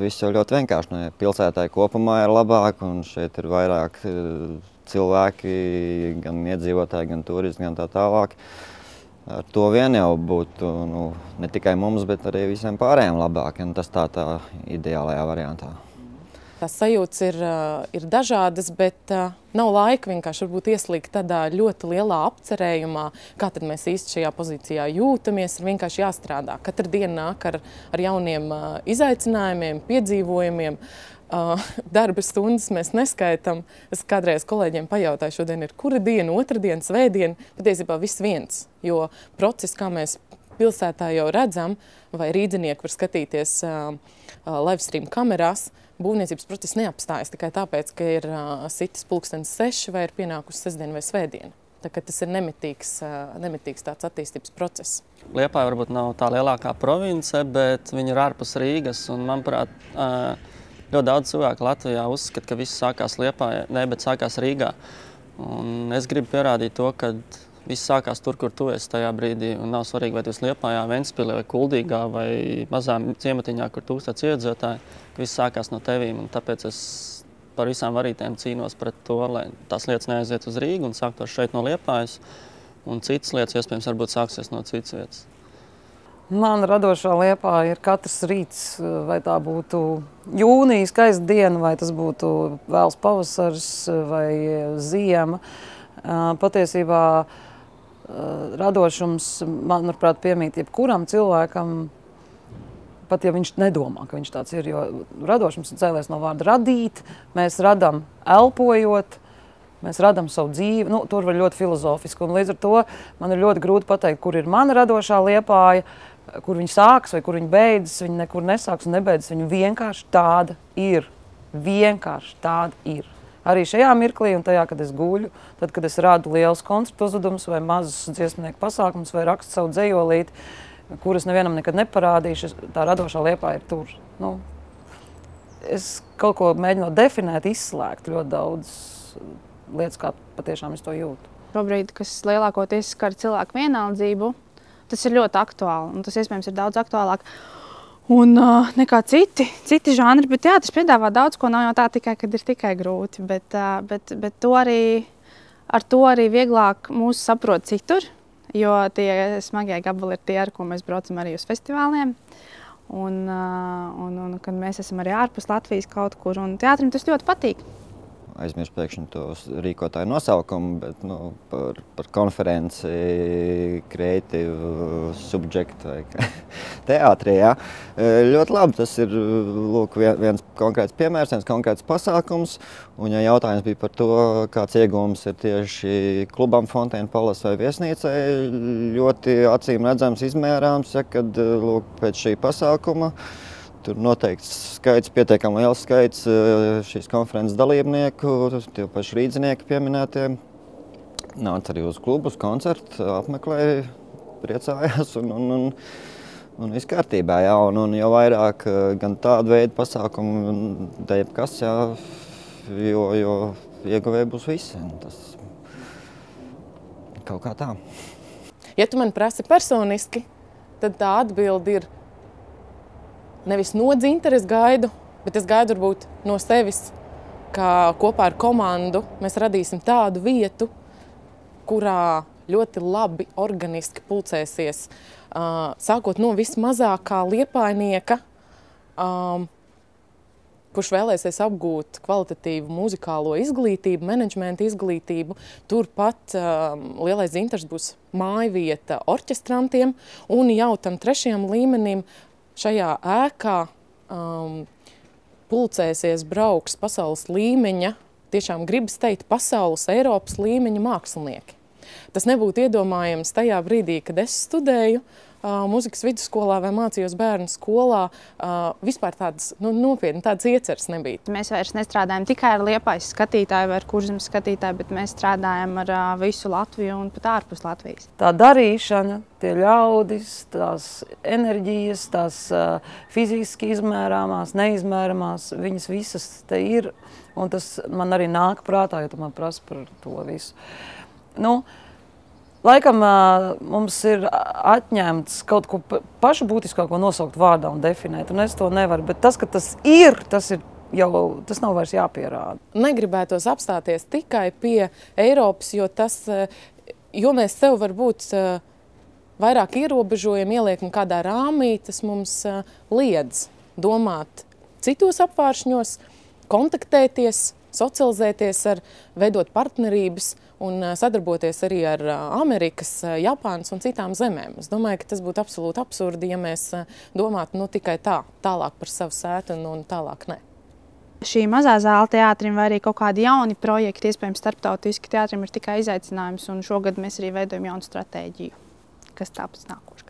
viss jau ļoti vienkārši. Pilsētai kopumā ir labāk, un šeit ir vairāk cilvēki, gan iedzīvotāji, gan turisti, gan tā tālāk. Ar to vien jau būtu ne tikai mums, bet arī visiem pārējiem labāk. Tas tā ideālajā variantā. Tās sajūtas ir dažādas, bet nav laika vienkārši varbūt ieslīgt tādā ļoti lielā apcerējumā, kā tad mēs īsti šajā pozīcijā jūtamies, ir vienkārši jāstrādā. Katra diena nāk ar jauniem izaicinājumiem, piedzīvojumiem. Darba stundas mēs neskaitam. Es kādreiz kolēģiem pajautāju, šodien ir kura diena, otra diena, svētdiena, patiesībā viss viens, jo process, kā mēs pilsētā jau redzam, vai rīdzinieki var skatīties livestream kamerās, būvniecības process neapstājas tikai tāpēc, ka ir sitis 6 vai ir pienākusi sestdiena vai svētdiena. Tā kā tas ir nemitīgs tāds attīstības process. Liepāja varbūt nav tā lielākā province, bet viņa ir ārpus Rīgas, un manuprāt, ļoti daudz cilvēku Latvijā uzskata, ka viss sākās Liepājā, bet sākās Rīgā. Un es gribu pierādīt to, ka viss sākās tur, kur tu esi tajā brīdī. Un nav svarīgi, vai tu esi Liepājā, Ventspilī vai Kuldīgā vai mazā ciematiņā, kur 1000 iedzīvotāji, ka viss sākās no tevīm. Un tāpēc es par visām varītēm cīnos pret to, lai tās lietas neaiziet uz Rīgu un sāktos šeit no Liepājas. Un citas lietas, iespējams, varbūt sāksies no citas vietas. Man radošā Liepāja ir katrs rīts, vai tā būtu jūnija skaista diena, vai tas būtu vēls pavasaris vai ziema. Patiesībā radošums, manuprāt, piemīt jebkuram cilvēkam, pat ja viņš nedomā, ka viņš tāds ir, jo radošums ir cēlies no vārda radīt, mēs radam elpojot, mēs radam savu dzīvi, tur var ļoti filozofiski, un līdz ar to man ir ļoti grūti pateikt, kur ir mana radošā Liepāja, kur viņa sāks vai kur viņa beidzas, viņa nekur nesāks un nebeidzas, viņa vienkārši tāda ir. Vienkārši tāda ir. Arī šajā mirklī un tajā, kad es guļu, tad, kad es rādu liels koncertu uzvedumus vai mazus dziesmnieku pasākumus vai rakstu savu dzejolīti, kuras nevienam nekad neparādīšu, tā radošā Liepāja ir tur. Es kaut ko mēģinu definēt, izslēgt ļoti daudz lietas, kā patiešām es to jūtu. Šobrīd, kas lielākoties skar cilvēku vienaldzību, tas ir ļoti aktuāli, un tas iespējams ir daudz aktuālāk un nekā citi žanri, bet jā, tas piedāvā daudz ko, nav jau tā tikai, kad ir tikai grūti, bet ar to arī vieglāk mūs saprot citur, jo tie smagie gabali ir tie, ar ko mēs braucam arī uz festivāliem, un kad mēs esam arī ārpus Latvijas kaut kur, un teātrim tas ļoti patīk. Aizmirst pēkšņi to rīkotāju nosaukumu, bet par konferenci Creative Subject vai teātrī. Ja? Ļoti labi, tas ir viens konkrēts piemērs, viens konkrēts pasākums. Un ja jautājums bija par to, kāds iegūms ir tieši klubam Fontaine Palace vai viesnīcai, ļoti acīm redzams izmērāms, ja, kad pēc šī pasākuma tur noteikts skaits, pietiekami liels skaits šīs konferences dalībnieku, tie paši rīdzinieki pieminētie, nāca arī uz klubu, uz koncertu, apmeklēja, priecājās un viss kārtībā. Jā, un jau vairāk gan tādu veidu pasākumu, te jebkas, jā, jo ieguvēji būs visi. Tas kaut kā tā. Ja tu man prasi personiski, tad tā atbilde ir nevis no dzintara es gaidu, bet es gaidu varbūt no sevis, ka kopā ar komandu mēs radīsim tādu vietu, kurā ļoti labi organiski pulcēsies, sākot no vismazākā liepainieka, kurš vēlēsies apgūt kvalitatīvu muzikālo izglītību, menedžmenta izglītību. Turpat lielais dzintars būs mājvieta orķestrantiem, un jau tam 3. līmenim šajā ēkā pulcēsies, brauks pasaules līmeņa, tiešām gribas teikt pasaules, Eiropas līmeņa mākslinieki. Tas nebūtu iedomājams tajā brīdī, kad es studēju muzikas vidusskolā vai mācījos bērnu skolā. Vispār tādas nopietni tādas ieceres nebija. Mēs vairs nestrādājam tikai ar Liepājas skatītāju vai ar Kurzemes skatītāju, bet mēs strādājam ar visu Latviju un pat ārpus Latvijas. Tā darīšana, tie ļaudis, tās enerģijas, tās fiziski izmērāmās, neizmēramās, viņas visas te ir. Un tas man arī nāk prātā, ja tu man prasi par to visu. Laikam mums ir atņemts kaut ko pašu būtiskāko nosaukt vārdā un definēt, un es to nevaru, bet tas, ka tas ir jau, tas nav vairs jāpierāda. Negribētos apstāties tikai pie Eiropas, jo mēs sev varbūt vairāk ierobežojam, ieliekam kādā rāmī, tas mums liedz domāt citos apvāršņos, kontaktēties, socializēties, veidot partnerības un sadarboties arī ar Amerikas, Japānas un citām zemēm. Es domāju, ka tas būtu absolūti absurdi, ja mēs domātu tikai tālāk par savu sētu un tālāk ne. Šī mazā zāle teātrim vai arī kaut kādi jauni projekti, iespējams starptautiski teātrim ir tikai izaicinājums, un šogad mēs arī veidojam jaunu stratēģiju, kas tāpēc nākošais.